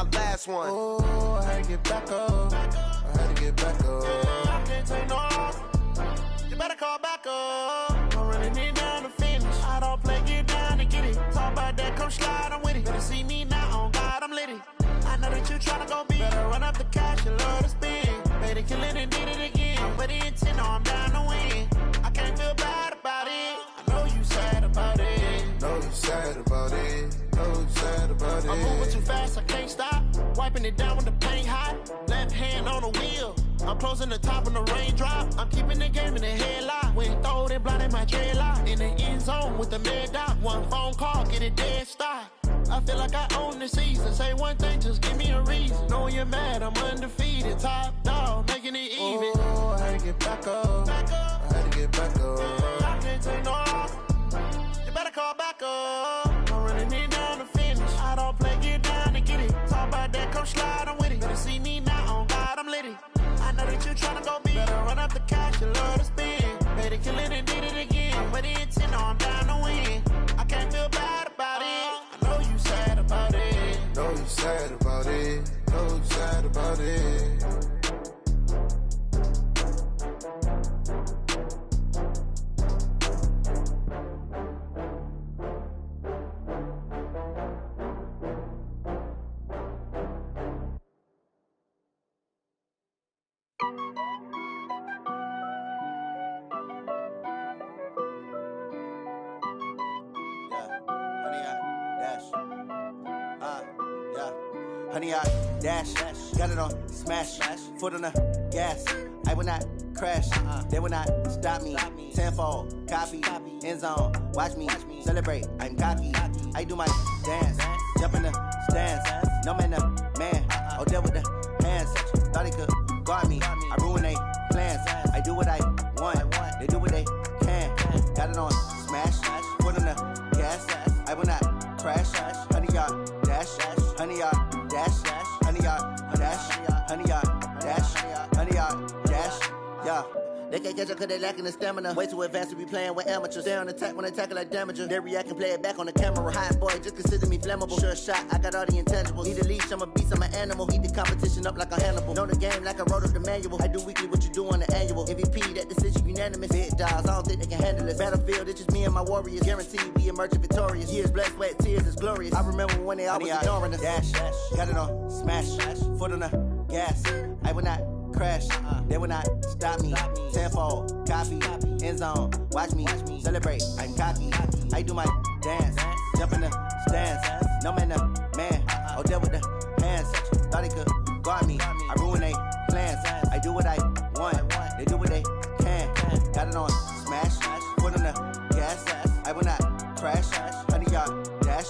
my last one. Oh, I had to get back up. I had to get back up. I can't take no loss. You better call back up. I'm running it down to finish. I don't play, get down to get it. Talk about that, come slide, I'm with it. Better see me now, on God, I'm litty. I know that you tryna go big. Better run up the cash, you love to spend. Better kill it and did it again. I'm with the intent, no, I'm down to win. I can't feel bad about it. I know you sad about it. Know you sad about it. Know you sad about it. I'm moving too fast, I can't stop. Wiping it down with the paint hot. Left hand on the wheel. I'm closing the top on the raindrop. I'm keeping the game in the headlock. When throwed and blinded my dreadlock. In the end zone with the mad dot. One phone call, get it dead stop. I feel like I own the season. Say one thing, just give me a reason. Knowing you're mad, I'm undefeated. Top dog, making it even. Oh, I had to get back up. I had to get back up. I can't take no loss. You better call back up. I'm running it down to finish. I don't play, get down to get it. Talk about that, come slide, I'm with it. Better see me now, on God, I'm litty. I know that you tryna go big. Better run up the cash, you love to spend. Better kill it and did it again. I'm with the intent, no, I'm down to win. I can't feel bad about it. I know you sad about it. Know you sad about it. Know you sad about it. Honey, I dash, got it on smash, foot on the gas. I will not crash, they will not stop me. Tenfold, copy, end zone, watch me celebrate. I'm cocky, I do my dance, jump in the stands. No man, the man, oh deal with the hands. Thought he could guard me, I ruin they plans. I do what I want, they do what they can. Got it on smash, foot on the gas. I will not crash, honey, y'all dash, honey, y'all dash, honey, y'all dash, honey, y'all dash, honey, y'all dash, yeah. They can't catch up cause they lacking the stamina. Way too advanced to be playing with amateurs. Stay on attack when they tackle like damager. They react and play it back on the camera. Hot boy, just consider me flammable. Sure shot, I got all the intangibles. Need a leash, I'm a beast, I'm an animal. Eat the competition up like a Hannibal. Know the game like I wrote up the manual. I do weekly what you do on the annual. MVP, that decision unanimous. Big dogs, I don't think they can handle it. Battlefield, it's just me and my warriors. Guaranteed we emerge victorious. Years, blood, sweat, tears, is glorious. I remember when they always ignoring us. Dash, got it on smash, foot on the gas. I will not crash, they will not stop me. Tenfold, copy, end zone, watch me celebrate. I'm cocky, I do my dance, jump in the stands. No man, the man, oh deal with the hands. Thought he could guard me, I ruin they plans. I do what I want, they do what they can. Got it on smash, foot on the gas. I will not crash, honey, y'all dash,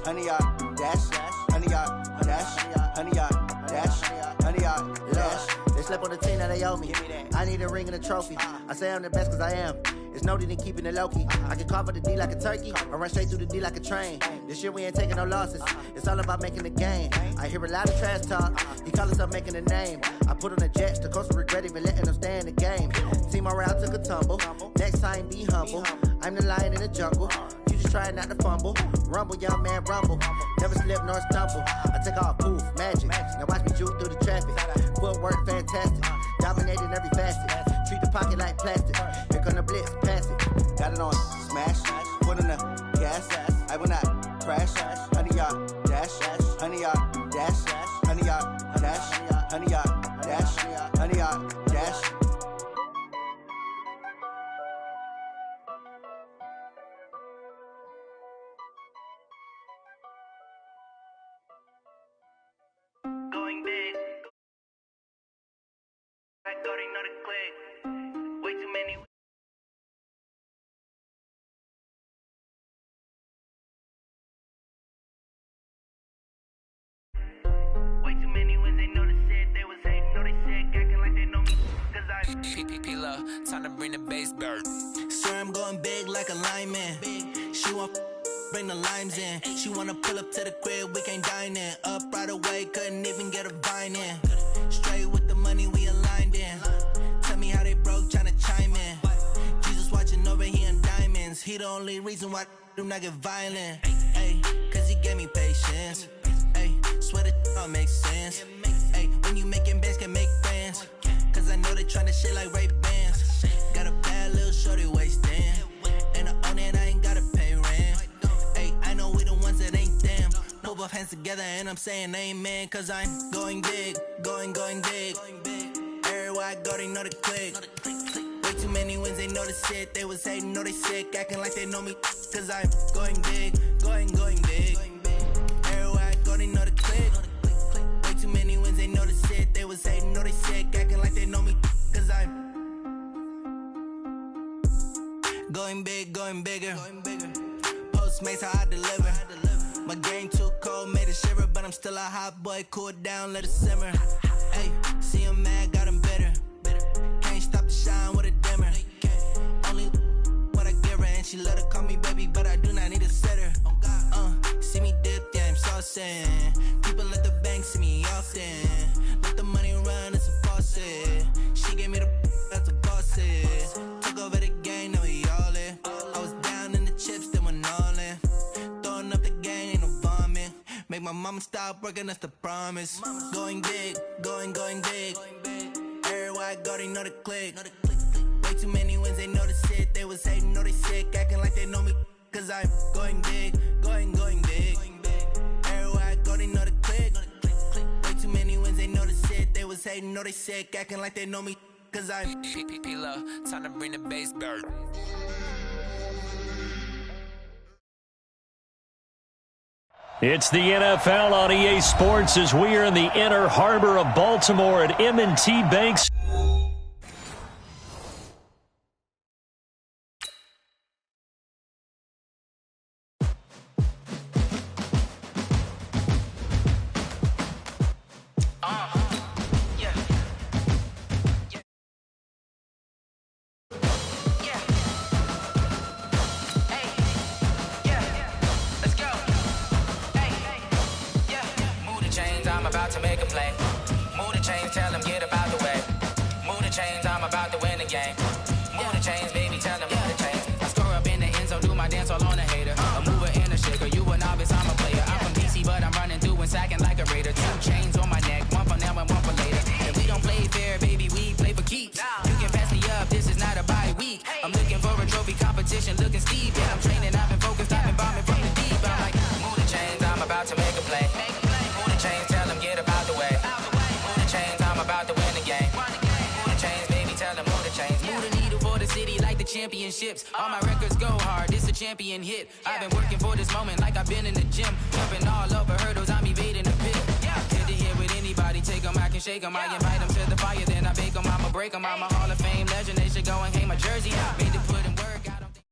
honey, y'all dash, honey, y'all dash, honey, y'all dash, honey, y'all dash. They slept on the team that they owe me. I need a ring and a trophy. I say I'm the best cause I am. It's no need in keeping it low-key. I can carve up the D like a turkey or run straight through the D like a train. This year we ain't taking no losses. It's all about making the game. I hear a lot of trash talk. He call himself making a name. I put on the Jets. The coach will regret even letting them stay in the game. Team morale took a tumble. Next time be humble. I'm the lion in the jungle. You just try not to fumble. Rumble, young man, rumble. Never slip nor stumble. I take off, poof, magic. Now watch me juke through the traffic. Footwork fantastic. Dominating every facet. Treat the pocket like plastic. Here come the blitz, pass it. Got it on smash. Foot on the gas. I will not crash. Honey, y'all dash. Honey, y'all dash. Honey, y'all dash. Honey, y'all dash. Honey, y'all dash. Going big. I already know the click. Way too many. Way too many wins, they know the shit. They was hating, know they shit, acting like they know me. Cause I PPP love, time to bring the bass bird. Swear I'm going big like a lineman. She want bring the limes in. She wanna pull up to the crib, we can't dine in. Up right away, couldn't even get a vine in. Straight with the money we aligned in. Tell me how they broke, tryna chime in. Jesus watching over here in diamonds. He the only reason why do not get violent. Ay, cause he gave me patience. Ay, swear the don't make sense. Hey, when you making bands, can make friends. Cause I know they tryna shit like Ray-Bans. Got a bad little shorty wasting. And I own it, I ain't gotta pay rent. Hey, I know we the ones that ain't them. Put both hands together and I'm saying amen. Cause I'm going big, going big. Everywhere I go, they know the click. Way too many wins, they know the shit. They was hating, know they sick, acting like they know me. Cause I'm going big, going big. Everywhere I go, they know the click. Way too many wins, they know the shit. They was hating, know they sick, acting like they know me. Cause I'm going big, going bigger. Postmates, how I deliver. My game too cold, made it shiver. But I'm still a hot boy, cool it down, let it simmer. Hey, see him mad, got him bitter. Can't stop the shine with a dimmer. Only what I give her, and she let her call me baby, but I do not need a sitter. See me dip, yeah, I'm saucing. People at the bank see me often. Let the money run, it's a faucet. She gave me the that's a faucet. Took over the game, now we all in. I was down in the chips, then went all in. Throwing up the game, ain't no vomit. Make my mama stop working, that's the promise. Going big, going big. Everywhere I go, they know the click. Way too many wins, they know the shit. They was hating, know they sick, acting like they know me. Cause I'm going big, going big. Everywhere I go, they know the click. Way too many wins, they know the shit. They was hating, know they sick, acting like they know me. Cause I'm P-P-P-Love, time to bring the bass back. It's the NFL on EA Sports as we are in the inner harbor of Baltimore at M&T Bank. About to make a play. Move the chains, tell them get about the way. Move the chains, I'm about to win the game. Move the chains, baby, tell them move the chains. I score up in the end zone, do my dance all on a hater. A mover and a shaker, you a novice, I'm a player. I'm from DC, but I'm running through and sacking like a raider. 2 chains on my neck, one for now and one for later. And we don't play fair, baby, we play for keeps. You can pass me up, this is not a bye week. I'm looking for a trophy competition, looking steep. Yeah, I'm training, I've been focused, I've been bombing from the deep. I'm like, move the chains, I'm about to make a play. Move the chains, tell them get about the way. Move the chains, I'm about to win the game. Move the chains, baby, tell them move the chains. Move the needle for the city like the championships. All my records go hard, this a champion hit. I've been working for this moment like I've been in the gym. Jumping all over hurdles, I'm evading the pit. Head to head with anybody, take them, I can shake them. I invite them to the fire, then I bake them, I'ma break them. I'm a Hall of Fame legend, they should go and hang my jersey. Made to put in work, I don't think.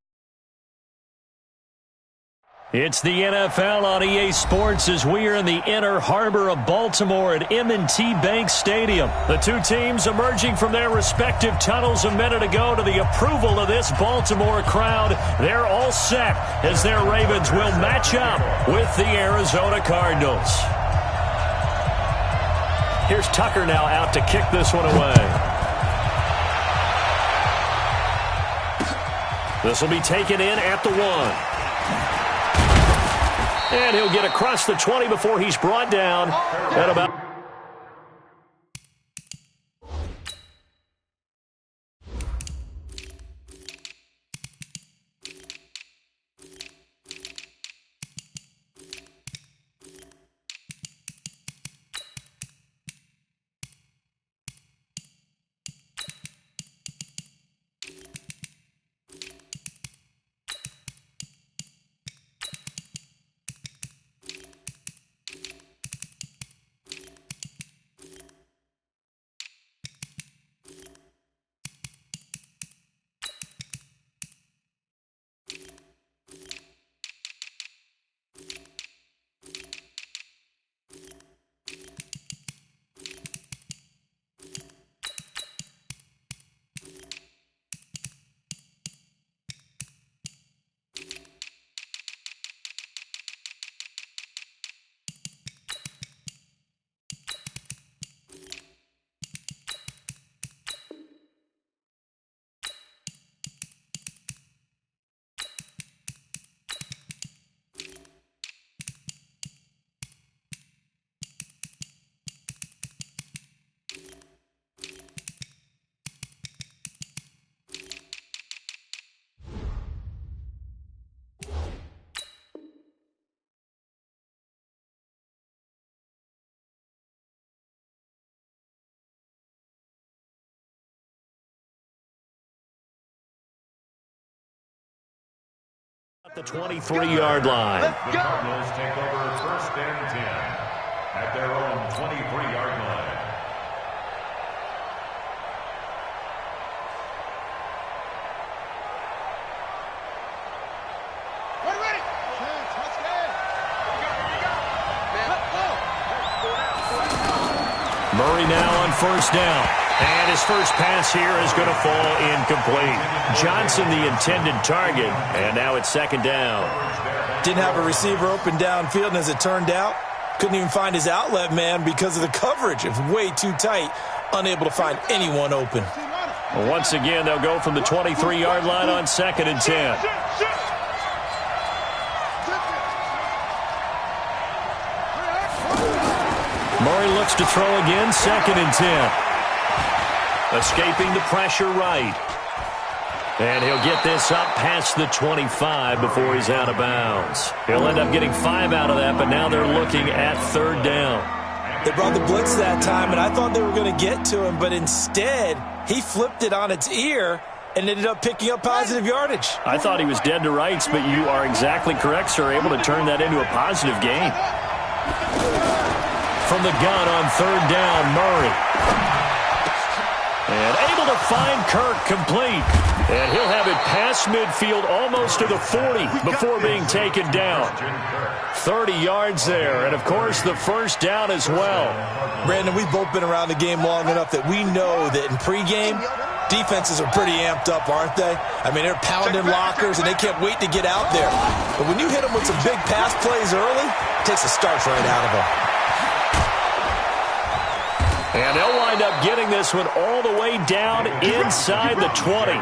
It's the NFL on EA Sports as we are in the inner harbor of Baltimore at M&T Bank Stadium. The two teams emerging from their respective tunnels a minute ago to the approval of this Baltimore crowd. They're all set as their Ravens will match up with the Arizona Cardinals. Here's Tucker now out to kick this one away. This will be taken in at the 1. And he'll get across the 20 before he's brought down at about... The 23-yard line. The Cardinals take over 1st and 10 at their own 23-yard line. Murray now on 1st down. And his first pass here is going to fall incomplete. Johnson the intended target, and now it's 2nd down. Didn't have a receiver open downfield, and as it turned out, couldn't even find his outlet man because of the coverage. It was way too tight, unable to find anyone open. Well, once again, they'll go from the 23-yard line on 2nd and 10. Murray looks to throw again, 2nd and 10. Escaping the pressure right. And he'll get this up past the 25 before he's out of bounds. He'll end up getting 5 out of that, but now they're looking at 3rd down. They brought the blitz that time, and I thought they were going to get to him, but instead, he flipped it on its ear and ended up picking up positive yardage. I thought he was dead to rights, but you are exactly correct, sir. Able to turn that into a positive gain. From the gun on 3rd down, Murray. And able to find Kirk complete. And he'll have it past midfield almost to the 40 before being taken down. 30 yards there. And, of course, the 1st down as well. Brandon, we've both been around the game long enough that we know that in pregame, defenses are pretty amped up, aren't they? I mean, they're pounding lockers, and they can't wait to get out there. But when you hit them with some big pass plays early, it takes the starch right out of them. And they'll wind up getting this one all the way down inside the 20.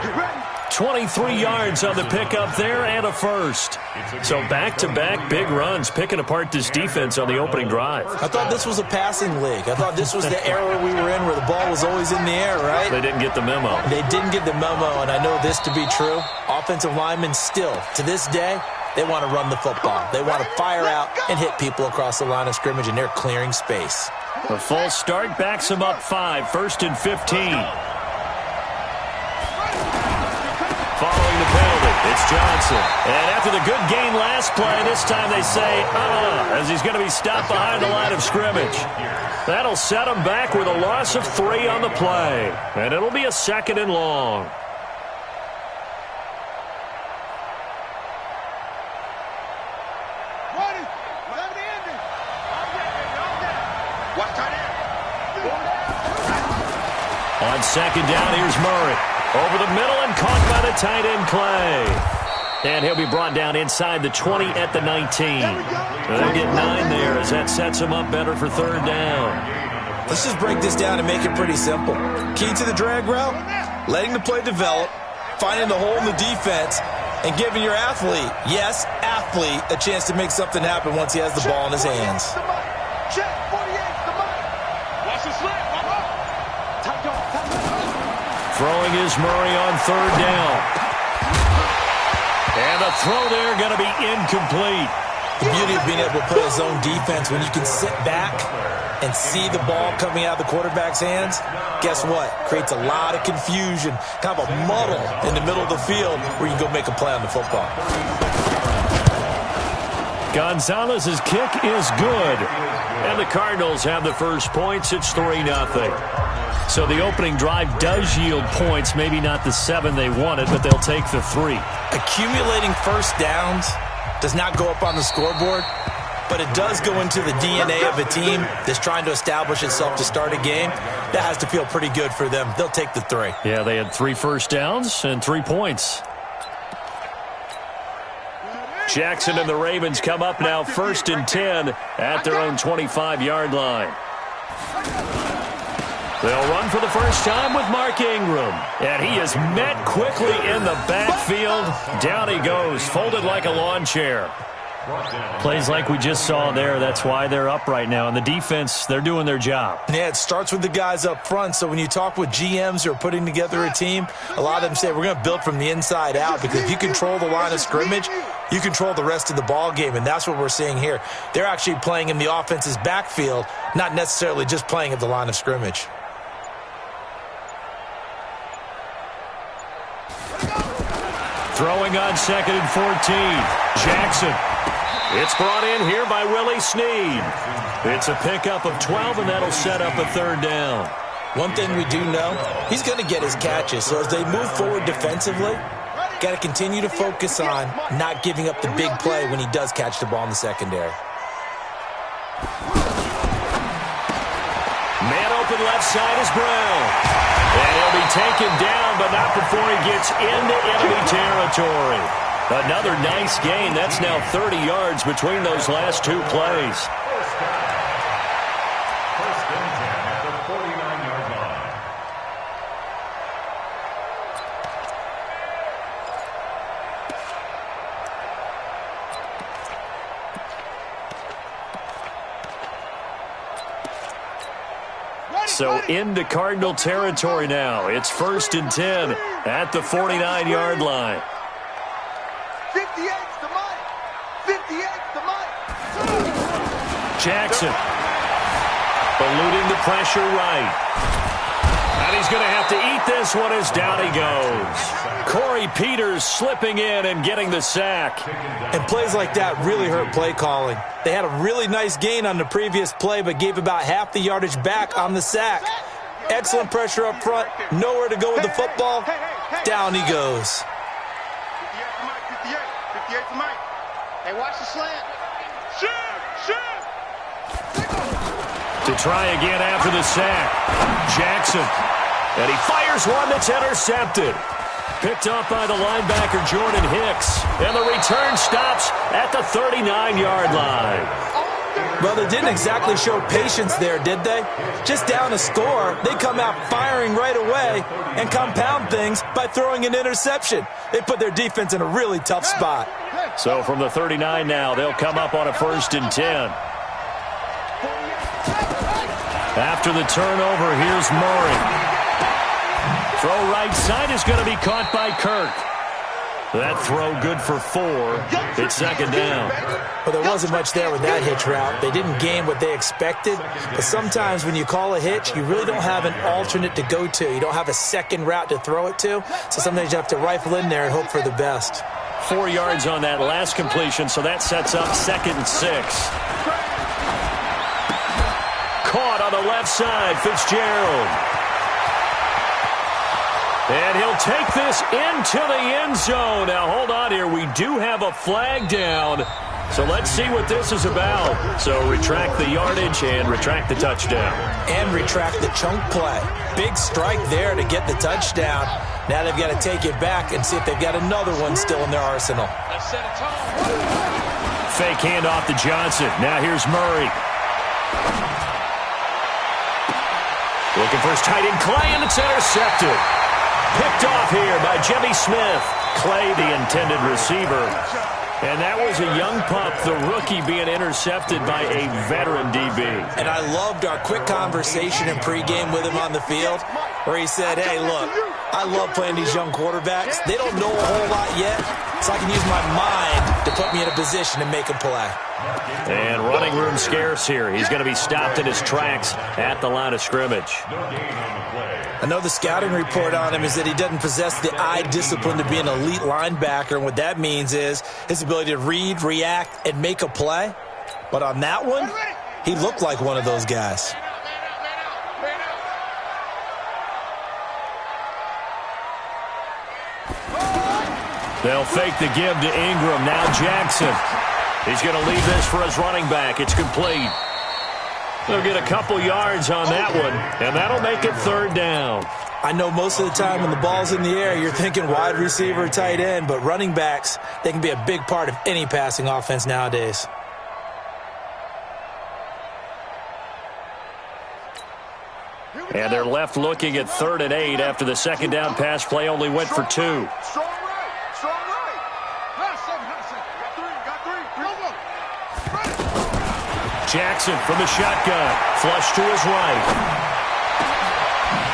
23 yards on the pickup there and a first. So back-to-back big runs picking apart this defense on the opening drive. I thought this was a passing league. I thought this was the era we were in where the ball was always in the air, right? They didn't get the memo. They didn't get the memo, and I know this to be true. Offensive linemen still, to this day, they want to run the football. They want to fire out and hit people across the line of scrimmage, and they're clearing space. A false start backs him up 5, 1st and 15. Following the penalty, it's Johnson. And after the good gain last play, this time they say, as he's going to be stopped behind the line of scrimmage. That'll set him back with a loss of 3 on the play. And it'll be a 2nd and long. On 2nd down, here's Murray. Over the middle and caught by the tight end, Clay. And he'll be brought down inside the 20 at the 19. They get 9 there as that sets him up better for 3rd down. Let's just break this down and make it pretty simple. Key to the drag route, letting the play develop, finding the hole in the defense, and giving your athlete, yes, athlete, a chance to make something happen once he has the ball in his hands. Throwing is Murray on 3rd down. And the throw there going to be incomplete. The beauty of being able to play a zone defense when you can sit back and see the ball coming out of the quarterback's hands, guess what? Creates a lot of confusion, kind of a muddle in the middle of the field where you can go make a play on the football. Gonzalez's kick is good. And the Cardinals have the first points. It's 3-0. So the opening drive does yield points, maybe not the 7 they wanted, but they'll take the 3. Accumulating first downs does not go up on the scoreboard, but it does go into the DNA of a team that's trying to establish itself to start a game. That has to feel pretty good for them. They'll take the 3. Yeah, they had 3 first downs and 3 points. Jackson and the Ravens come up now 1st and 10 at their own 25-yard line. They'll run for the first time with Mark Ingram. And he is met quickly in the backfield. Down he goes, folded like a lawn chair. Plays like we just saw there. That's why they're up right now. And the defense, they're doing their job. Yeah, it starts with the guys up front. So when you talk with GMs who are putting together a team, a lot of them say we're going to build from the inside out, because if you control the line of scrimmage, you control the rest of the ball game, and that's what we're seeing here. They're actually playing in the offense's backfield, not necessarily just playing at the line of scrimmage. Throwing on 2nd and 14. Jackson. It's brought in here by Willie Snead. It's a pickup of 12, and that'll set up a third down. One thing we do know, he's going to get his catches. So as they move forward defensively, got to continue to focus on not giving up the big play when he does catch the ball in the secondary. Man open left side is Brown. And he'll be taken down, but not before he gets into enemy territory. Another nice gain. That's now 30 yards between those last two plays. First and 10 at the 49-yard line. So into Cardinal territory now. It's 1st and 10 at the 49-yard line. 58's the Mike. 58's the Mike. Jackson eluding the pressure right. And he's going to have to eat this one as down he goes. Corey Peters slipping in and getting the sack. And plays like that really hurt play calling. They had a really nice gain on the previous play, but gave about half the yardage back on the sack. Excellent pressure up front. Nowhere to go with the football. Down he goes. 58's the Mike. Hey, watch the slant. Shoot! To try again after the sack. Jackson. And he fires one that's intercepted. Picked up by the linebacker Jordan Hicks. And the return stops at the 39-yard line. Well, they didn't exactly show patience there, did they? Just down a score, they come out firing right away and compound things by throwing an interception. They put their defense in a really tough spot. So from the 39 now, they'll come up on a 1st and 10. After the turnover, here's Murray. Throw right side is going to be caught by Kirk. That throw good for 4. It's 2nd down. Well, there wasn't much there with that hitch route. They didn't gain what they expected. But sometimes when you call a hitch, you really don't have an alternate to go to. You don't have a second route to throw it to. So sometimes you have to rifle in there and hope for the best. 4 yards on that last completion, so that sets up 2nd and 6. Caught on the left side, Fitzgerald. And he'll take this into the end zone. Now, hold on here. We do have a flag down. So let's see what this is about. So retract the yardage and retract the touchdown. And retract the chunk play. Big strike there to get the touchdown. Now they've got to take it back and see if they've got another one still in their arsenal. Fake handoff to Johnson. Now here's Murray. Looking for his tight end, Clay, and it's intercepted. Picked off here by Jimmy Smith. Clay, the intended receiver. And that was a young pup, the rookie, being intercepted by a veteran DB. And I loved our quick conversation in pregame with him on the field where he said, hey, look, I love playing these young quarterbacks. They don't know a whole lot yet, so I can use my mind to put me in a position to make a play. And running room scarce here. He's going to be stopped in his tracks at the line of scrimmage. I know the scouting report on him is that he doesn't possess the eye discipline to be an elite linebacker. And what that means is his ability to read, react, and make a play. But on that one, he looked like one of those guys. They'll fake the give to Ingram. Now Jackson. He's going to leave this for his running back. It's complete. They'll get a couple yards on that one, and that'll make it 3rd down. I know most of the time when the ball's in the air, you're thinking wide receiver, tight end, but running backs, they can be a big part of any passing offense nowadays. And they're left looking at 3rd and 8 after the 2nd down pass play only went for 2. Jackson from the shotgun. Flush to his right.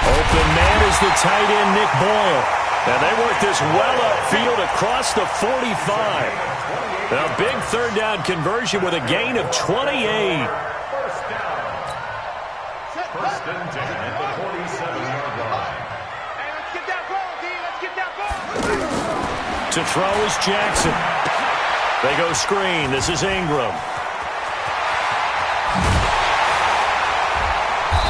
Open man is the tight end, Nick Boyle. And they work this well upfield across the 45. A big 3rd down conversion with a gain of 28. First and 10 at the 47-yard line. Hey, let's get that ball, D. Let's get that ball. To throw is Jackson. They go screen. This is Ingram.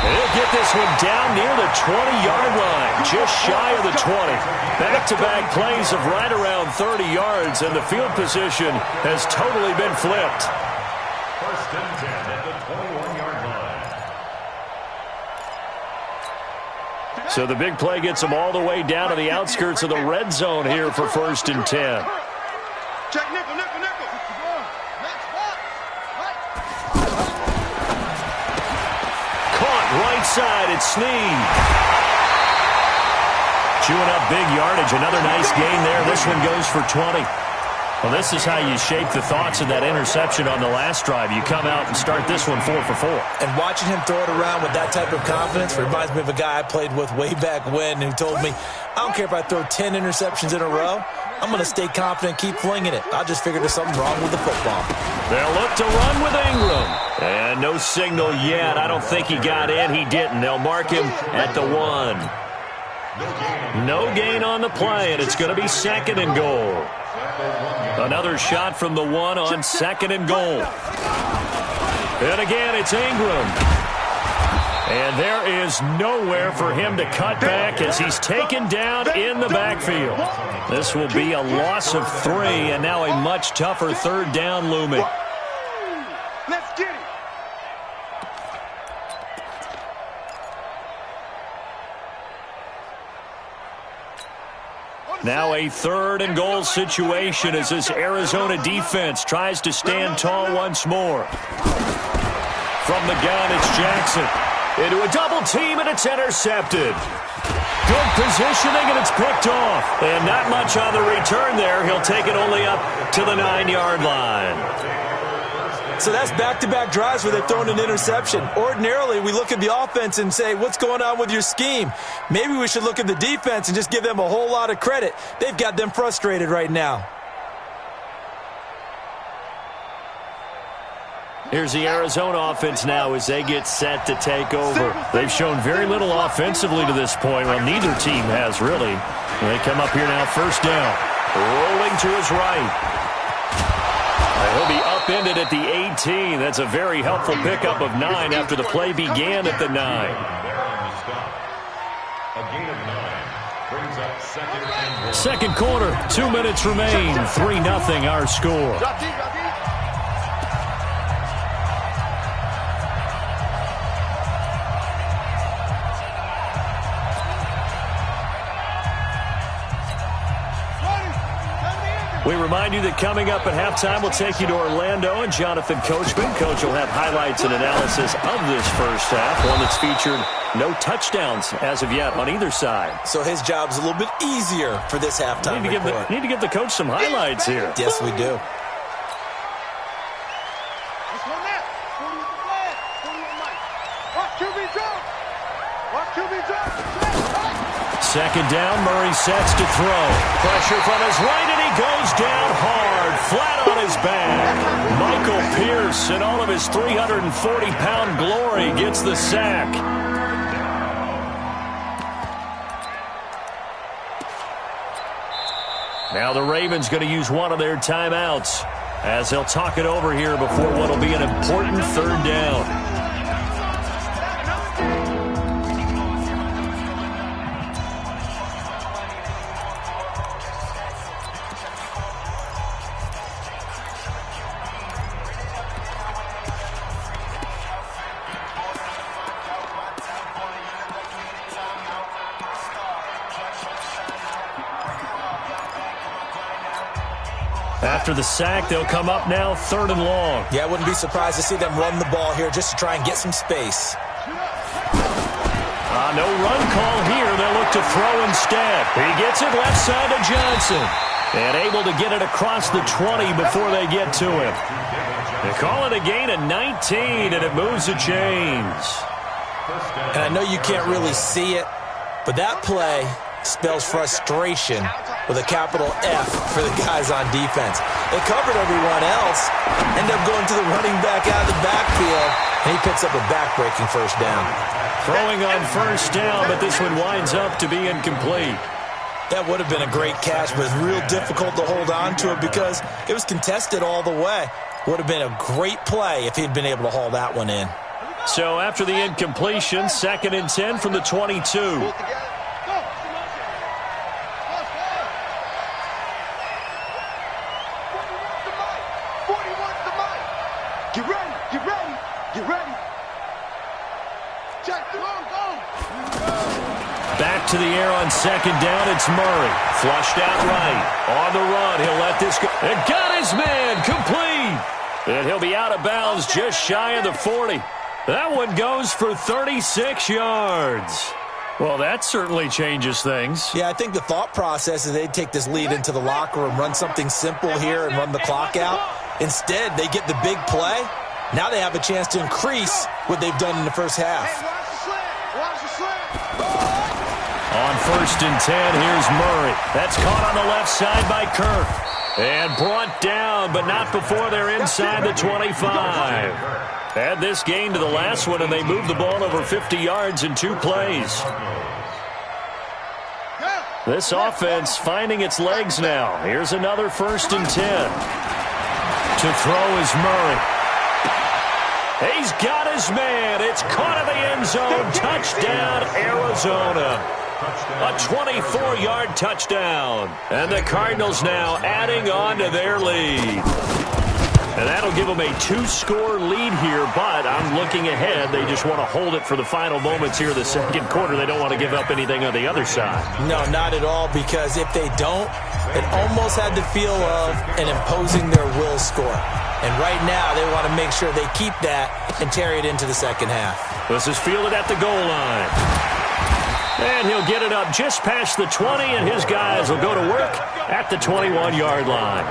And he'll get this one down near the 20-yard line, just shy of the 20. Back-to-back plays of right around 30 yards, and the field position has totally been flipped. First and 10 at the 21-yard line. So the big play gets them all the way down to the outskirts of the red zone here for first and 10. Check nickel, nickel, nickel. Caught right side, it's Snead. Chewing up big yardage, another nice gain there. This one goes for 20. Well, this is how you shape the thoughts of that interception on the last drive. You come out and start this one 4 for 4. And watching him throw it around with that type of confidence reminds me of a guy I played with way back when who told me, I don't care if I throw 10 interceptions in a row, I'm going to stay confident, keep flinging it. I just figured there's something wrong with the football. They'll look to run with Ingram. And no signal yet. I don't think he got in. He didn't. They'll mark him at the 1. No gain on the play, and it's going to be second and goal. Another shot from the 1 on second and goal. And again, it's Ingram. And there is nowhere for him to cut back as he's taken down in the backfield. This will be a loss of 3, and now a much tougher third down looming. Let's get it. Now a third and goal situation as this Arizona defense tries to stand tall once more. From the gun, it's Jackson. Into a double team, and it's intercepted. Good positioning, and it's picked off. And not much on the return there. He'll take it only up to the 9-yard line. So that's back-to-back drives where they've thrown an interception. Ordinarily, we look at the offense and say, what's going on with your scheme? Maybe we should look at the defense and just give them a whole lot of credit. They've got them frustrated right now. Here's the Arizona offense now as they get set to take over. They've shown very little offensively to this point. Well, neither team has, really. They come up here now, first down. Rolling to his right. He'll be upended at the 18. That's a very helpful pickup of 9 after the play began at the 9. A gain of 9 brings up second and goal. Second quarter, 2 minutes remain. 3-0 our score. We remind you that coming up at halftime, we'll take you to Orlando and Jonathan Coachman. Coach will have highlights and analysis of this first half, one that's featured no touchdowns as of yet on either side. So his job's a little bit easier for this halftime report. Need to give the coach some highlights here. Yes, we do. Second down, Murray sets to throw. Pressure from his right, and he goes down hard, flat on his back. Michael Pierce, in all of his 340-pound glory, gets the sack. Now the Ravens going to use one of their timeouts as they'll talk it over here before what will be an important third down. After the sack, they'll come up now, third and long. Yeah, I wouldn't be surprised to see them run the ball here just to try and get some space. No run call here. They'll look to throw instead. He gets it left side to Johnson. And able to get it across the 20 before they get to him. They call it a gain of 19, and it moves the chains. And I know you can't really see it, but that play spells frustration with a capital F for the guys on defense. They covered everyone else, end up going to the running back out of the backfield, and he picks up a back-breaking first down. Throwing on first down, but this one winds up to be incomplete. That would have been a great catch, but it's real difficult to hold on to it because it was contested all the way. Would have been a great play if he'd been able to haul that one in. So after the incompletion, 2nd and 10 from the 22. Get ready, get ready, get ready. Check, go. Back to the air on 2nd down, it's Murray. Flushed out right. On the run, he'll let this go. And got his man, complete. And he'll be out of bounds just shy of the 40. That one goes for 36 yards. Well, that certainly changes things. Yeah, I think the thought process is they'd take this lead into the locker room, run something simple here and run the clock out. Instead, they get the big play. Now they have a chance to increase what they've done in the first half. Watch the slant. On 1st and 10, here's Murray. That's caught on the left side by Kirk. And brought down, but not before they're inside the 25. Add this gain to the last one, and they moved the ball over 50 yards in 2 plays. This offense finding its legs now. Here's another 1st and 10. To throw is Murray. He's got his man. It's caught in the end zone. Touchdown, Arizona. A 24-yard touchdown. And the Cardinals now adding on to their lead. And that'll give them a 2-score lead here, but I'm looking ahead. They just want to hold it for the final moments here of the 2nd quarter. They don't want to give up anything on the other side. No, not at all, because if they don't, it almost had the feel of an imposing their will score. And right now, they want to make sure they keep that and carry it into the 2nd half. This is fielded at the goal line. And he'll get it up just past the 20, and his guys will go to work at the 21-yard line.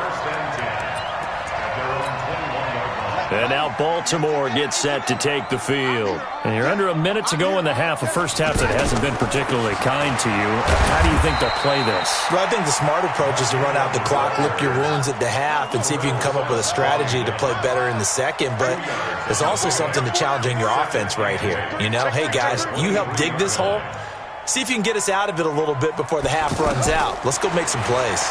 And now Baltimore gets set to take the field. And you're under a minute to go in the half, a first half that hasn't been particularly kind to you. How do you think they'll play this? Well, I think the smart approach is to run out the clock, lick your wounds at the half, and see if you can come up with a strategy to play better in the 2nd. But there's also something to challenging your offense right here. You know, hey, guys, you help dig this hole. See if you can get us out of it a little bit before the half runs out. Let's go make some plays.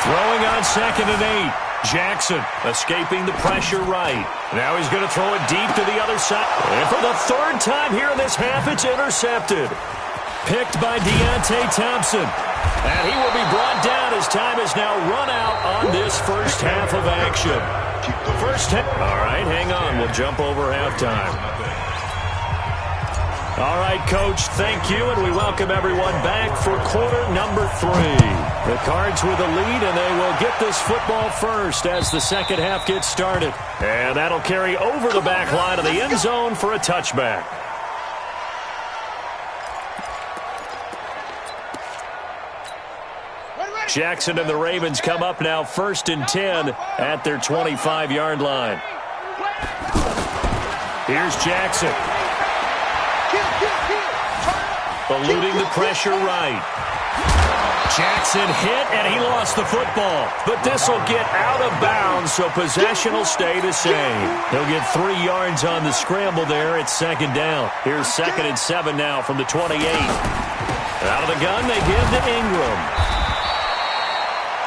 Throwing on 2nd and 8. Jackson escaping the pressure right. Now he's going to throw it deep to the other side. And for the 3rd time here in this half, it's intercepted. Picked by Deontay Thompson. And he will be brought down as time has now run out on this first half of action. All right, hang on. We'll jump over halftime. All right, Coach, thank you, and we welcome everyone back for quarter number 3. The Cards with a lead, and they will get this football first as the 2nd half gets started. And that'll carry over the back line of the end zone for a touchback. Jackson and the Ravens come up now 1st and 10 at their 25-yard line. Here's Jackson. Eluding the pressure right. Jackson hit, and he lost the football. But this will get out of bounds, so possession will stay the same. He'll get 3 yards on the scramble there. It's 2nd down. Here's 2nd and 7 now from the 28. Out of the gun, they give to Ingram.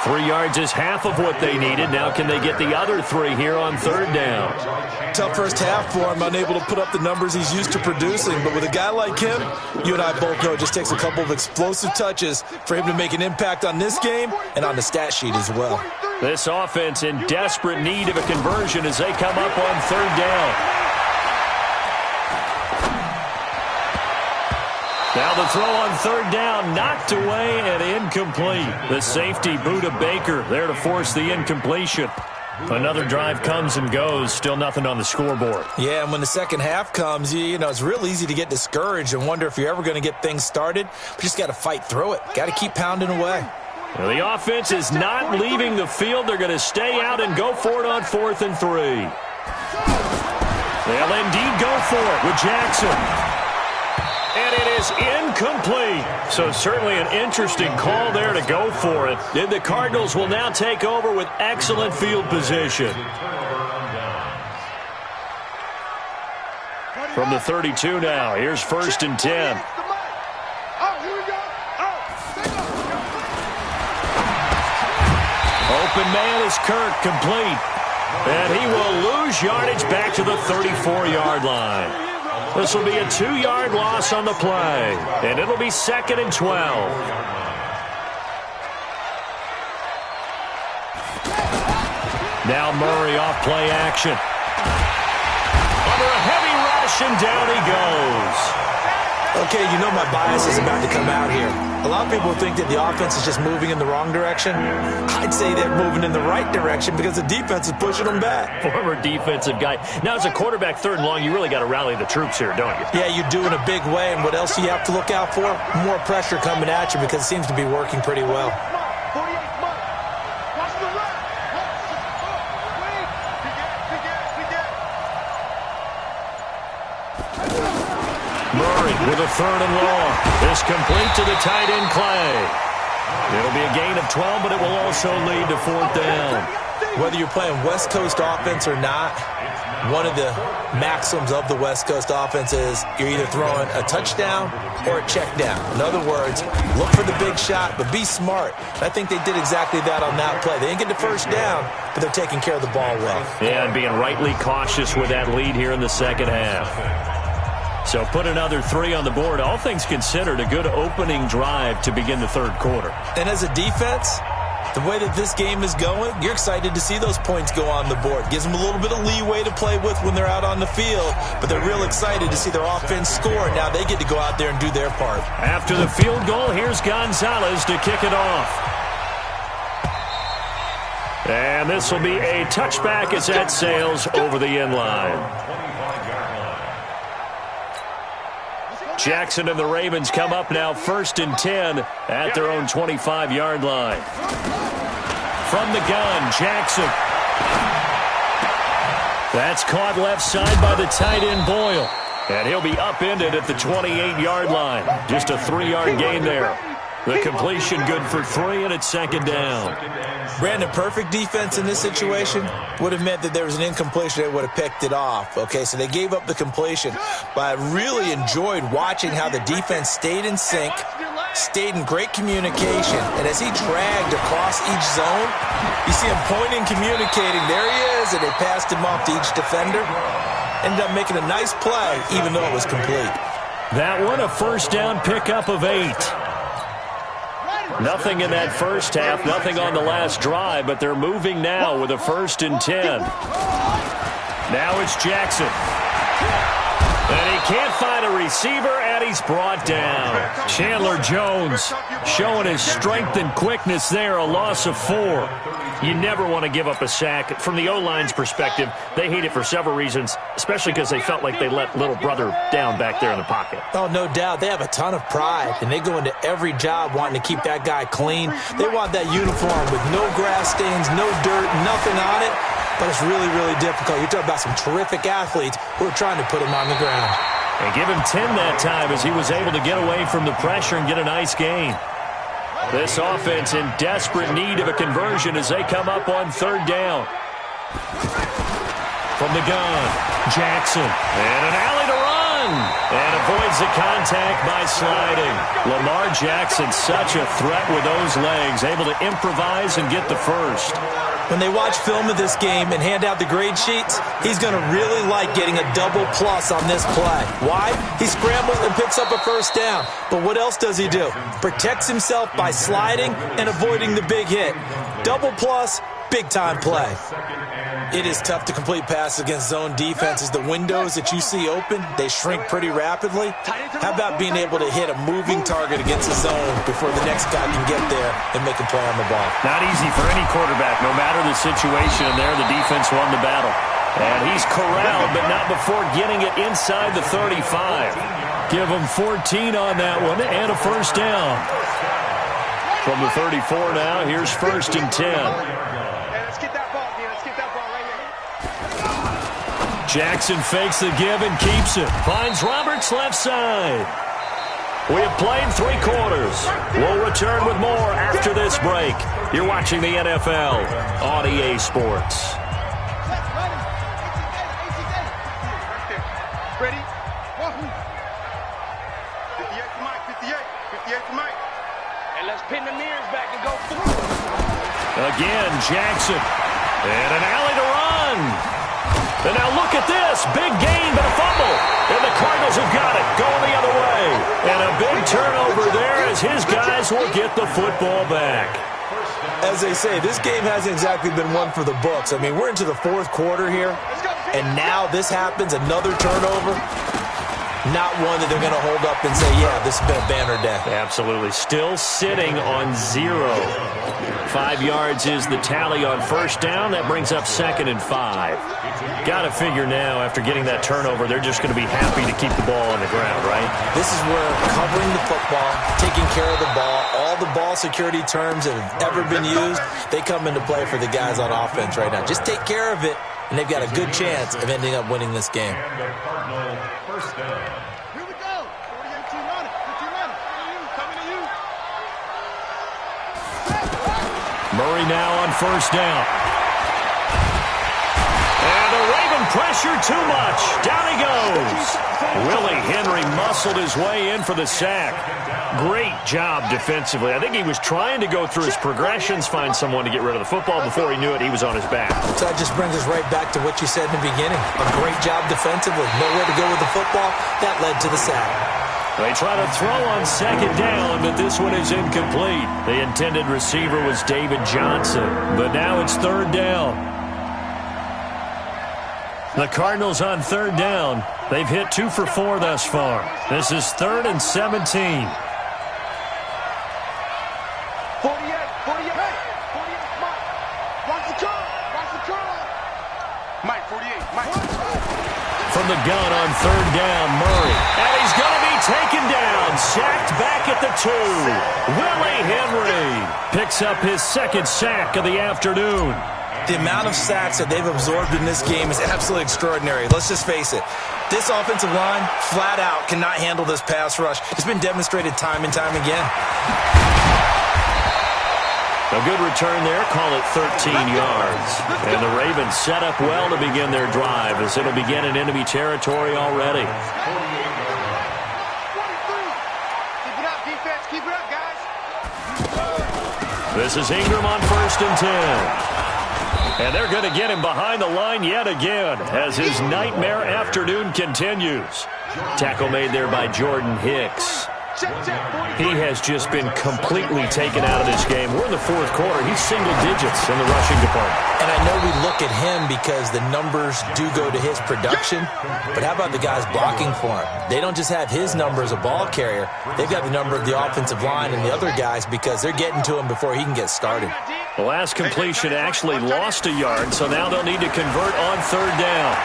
3 yards is half of what they needed. Now can they get the other 3 here on 3rd down? Tough first half for him, unable to put up the numbers he's used to producing. But with a guy like him, you and I both know it just takes a couple of explosive touches for him to make an impact on this game and on the stat sheet as well. This offense in desperate need of a conversion as they come up on 3rd down. Now the throw on 3rd down, knocked away and incomplete. The safety, Buda Baker, there to force the incompletion. Another drive comes and goes, still nothing on the scoreboard. Yeah, and when the 2nd half comes, you know, it's real easy to get discouraged and wonder if you're ever going to get things started. But you just got to fight through it. Got to keep pounding away. Well, the offense is not leaving the field. They're going to stay out and go for it on 4th and 3. They'll indeed go for it with Jackson. And it is incomplete. So certainly an interesting call there to go for it. And the Cardinals will now take over with excellent field position. From the 32 now, here's 1st and 10. open man is Kirk, complete. And he will lose yardage back to the 34-yard line. This will be a 2-yard loss on the play, and it'll be 2nd and 12. Now Murray off play action. Under a heavy rush, and down he goes. Okay, you know my bias is about to come out here. A lot of people think that the offense is just moving in the wrong direction. I'd say they're moving in the right direction because the defense is pushing them back. Former defensive guy. Now, as a quarterback, 3rd and long, you really got to rally the troops here, don't you? Yeah, you do in a big way. And what else do you have to look out for? More pressure coming at you because it seems to be working pretty well. Murray with a 3rd and long. This complete to the tight end, Clay. It'll be a gain of 12, but it will also lead to 4th down. Whether you're playing West Coast offense or not, one of the maxims of the West Coast offense is you're either throwing a touchdown or a check down. In other words, look for the big shot, but be smart. I think they did exactly that on that play. They didn't get the 1st down, but they're taking care of the ball well. Yeah, and being rightly cautious with that lead here in the 2nd half. So put another 3 on the board. All things considered, a good opening drive to begin the 3rd quarter. And as a defense, the way that this game is going, you're excited to see those points go on the board. Gives them a little bit of leeway to play with when they're out on the field, but they're real excited to see their offense score. Now they get to go out there and do their part. After the field goal, here's Gonzalez to kick it off. And this will be a touchback as that sails over the end line. Jackson and the Ravens come up now 1st and 10 at their own 25-yard line. From the gun, Jackson. That's caught left side by the tight end, Boyle. And he'll be upended at the 28-yard line. Just a 3-yard gain there. The completion good for 3, and it's 2nd down. Brandon, perfect defense in this situation would have meant that there was an incompletion. They would have picked it off. Okay, so they gave up the completion. But I really enjoyed watching how the defense stayed in sync, stayed in great communication. And as he dragged across each zone, you see him pointing, communicating. There he is, and they passed him off to each defender. Ended up making a nice play, even though it was complete. That one, a 1st down pickup of 8. Nothing in that 1st half, nothing on the last drive, but they're moving now with a 1st and 10. Now it's Jackson. And he can't find a receiver, and he's brought down. Chandler Jones showing his strength and quickness there, a loss of 4. You never want to give up a sack. From the O-line's perspective, they hate it for several reasons, especially because they felt like they let little brother down back there in the pocket. Oh, no doubt. They have a ton of pride, and they go into every job wanting to keep that guy clean. They want that uniform with no grass stains, no dirt, nothing on it, but it's really, really difficult. You're talking about some terrific athletes who are trying to put him on the ground. And give him 10 that time as he was able to get away from the pressure and get a nice gain. This offense in desperate need of a conversion as they come up on 3rd down. From the gun, Jackson. And an alley to run. And avoids the contact by sliding. Lamar Jackson, such a threat with those legs, able to improvise and get the 1st. When they watch film of this game and hand out the grade sheets, he's going to really like getting a double plus on this play. Why? He scrambles and picks up a 1st down. But what else does he do? Protects himself by sliding and avoiding the big hit. Double plus, big-time play. It is tough to complete passes against zone defenses. The windows that you see open, they shrink pretty rapidly. How about being able to hit a moving target against a zone before the next guy can get there and make a play on the ball? Not easy for any quarterback. No matter the situation in there, the defense won the battle. And he's corralled, but not before getting it inside the 35. Give him 14 on that one and a 1st down. From the 34 now, here's 1st and 10. Jackson fakes the give and keeps it. Finds Roberts left side. We have played 3 quarters. We'll return with more after this break. You're watching the NFL on EA Sports. Ready? 58 to Mike, 58 to Mike. And let's pin the mirrors back and go through. Again, Jackson. And an alley to run. And now look at this. Big gain, but a fumble. And the Cardinals have got it. Going the other way. And a big turnover there as his guys will get the football back. As they say, this game hasn't exactly been one for the books. I mean, we're into the fourth quarter here, and now this happens, another turnover. Not one that they're going to hold up and say, yeah, this has been a banner day. Absolutely. Still sitting on 0. 5 yards is the tally on first down. That brings up 2nd and 5. Got to figure now, after getting that turnover, they're just going to be happy to keep the ball on the ground, right? This is where covering the football, taking care of the ball, all the ball security terms that have ever been used, they come into play for the guys on offense right now. Just take care of it, and they've got a good chance of ending up winning this game. And the Cardinal first down. Here we go. 40-18 on it. 15 on it. Coming to you. Murray now on first down. And the Raven pressure too much. Down he goes. Willie Henry muscled his way in for the sack. Great job defensively. I think he was trying to go through his progressions, find someone to get rid of the football. Before he knew it, he was on his back. So that just brings us right back to what you said in the beginning. A great job defensively. Nowhere to go with the football. That led to the sack. They try to throw on second down, but this one is incomplete. The intended receiver was David Johnson, but now it's third down. The Cardinals on third down. They've hit 2 for 4 thus far. This is 3rd and 17. 48, 48, Mike. Watch the curl. Mike, 48, Mike. From the gun on third down, Murray. And he's going to be taken down. Sacked back at the 2. Willie Henry picks up his 2nd sack of the afternoon. The amount of sacks that they've absorbed in this game is absolutely extraordinary. Let's just face it. This offensive line, flat out, cannot handle this pass rush. It's been demonstrated time and time again. A good return there. Call it 13 yards. And the Ravens set up well to begin their drive as it'll begin in enemy territory already. 43. Keep it up, defense. Keep it up, guys. This is Ingram on 1st and 10. And they're going to get him behind the line yet again as his nightmare afternoon continues. Tackle made there by Jordan Hicks. He has just been completely taken out of this game. We're in the fourth quarter. He's single digits in the rushing department. And I know we look at him because the numbers do go to his production, but how about the guys blocking for him? They don't just have his number as a ball carrier. They've got the number of the offensive line and the other guys because they're getting to him before he can get started. The last completion actually lost a yard, so now they'll need to convert on third down.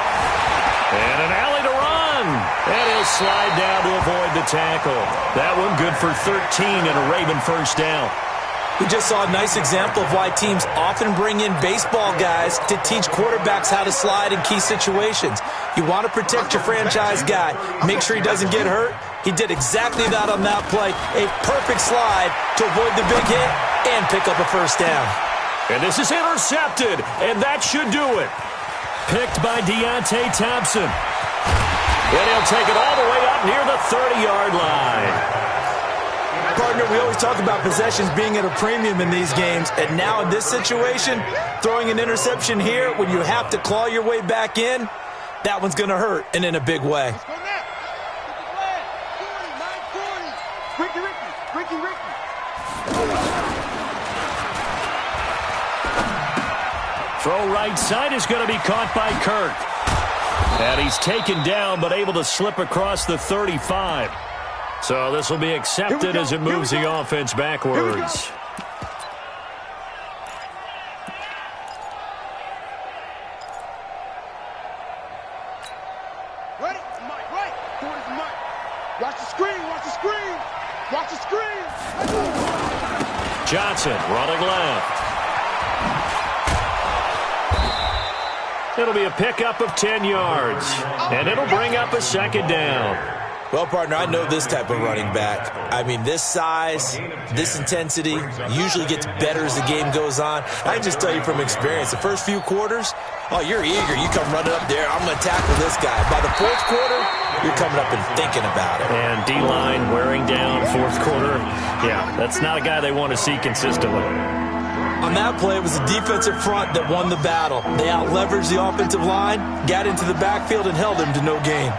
And an alley to run. And he'll slide down to avoid the tackle. That one good for 13 and a Raven first down. We just saw a nice example of why teams often bring in baseball guys to teach quarterbacks how to slide in key situations. You want to protect your franchise guy. Make sure he doesn't get hurt. He did exactly that on that play. A perfect slide to avoid the big hit and pick up a first down. And this is intercepted, and that should do it. Picked by Deontay Thompson. And he'll take it all the way up near the 30-yard line. Partner, we always talk about possessions being at a premium in these games, and now in this situation, throwing an interception here when you have to claw your way back in, that one's going to hurt, and in a big way. Throw right side is going to be caught by Kirk. And he's taken down but able to slip across the 35. So this will be accepted as it moves the offense backwards. Ready? Mike, right. Towards the mic. Watch the screen. Watch the screen. Watch the screen. Johnson running left. It'll be a pickup of 10 yards. And it'll bring up a second down. Well, partner, I know this type of running back. I mean, this size, this intensity usually gets better as the game goes on. I can just tell you from experience, the first few quarters, oh, you're eager. You come running up there, I'm going to tackle this guy. By the fourth quarter, you're coming up and thinking about it. And D-line wearing down fourth quarter. Yeah, that's not a guy they want to see consistently. On that play, it was the defensive front that won the battle. They out-leveraged the offensive line, got into the backfield, and held him to no gain.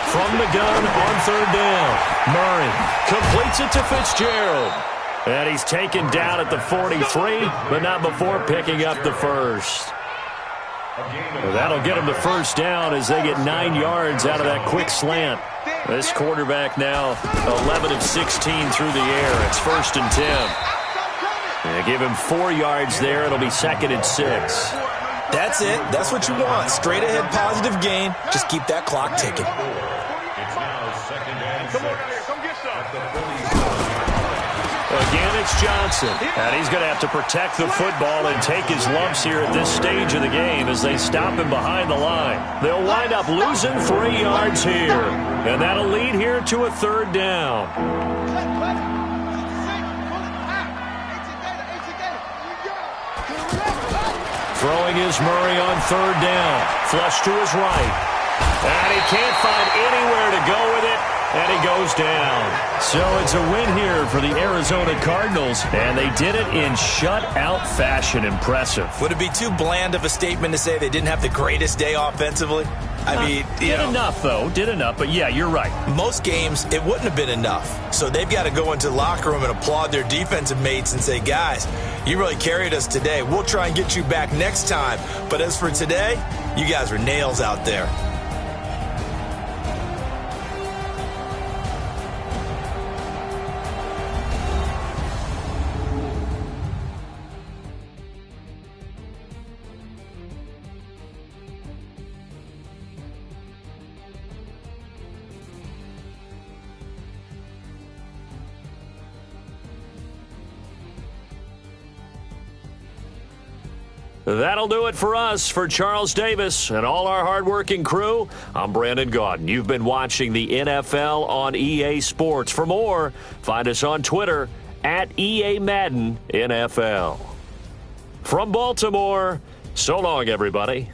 From the gun on third down, Murray completes it to Fitzgerald. And he's taken down at the 43, but not before picking up the first. Well, that'll get him the first down as they get 9 yards out of that quick slant. This quarterback now 11 of 16 through the air. It's 1st and 10. They give him 4 yards there. It'll be 2nd and 6. That's it. That's what you want. Straight ahead positive gain. Just keep that clock ticking. It's now 2nd and 6. Come get some. Again, it's Johnson. And he's going to have to protect the football and take his lumps here at this stage of the game as they stop him behind the line. They'll wind up losing 3 yards here. And that'll lead here to a 3rd down. Throwing is Murray on 3rd down. Flush to his right. And he can't find anywhere to go with it. And he goes down. So it's a win here for the Arizona Cardinals. And they did it in shutout fashion. Impressive. Would it be too bland of a statement to say they didn't have the greatest day offensively? I mean, did enough, though. Did enough. But, yeah, you're right. Most games, it wouldn't have been enough. So they've got to go into the locker room and applaud their defensive mates and say, guys, you really carried us today. We'll try and get you back next time. But as for today, you guys were nails out there. That'll do it for us. For Charles Davis and all our hardworking crew, I'm Brandon Gaudin. You've been watching the NFL on EA Sports. For more, find us on Twitter at EA Madden NFL. From Baltimore, so long, everybody.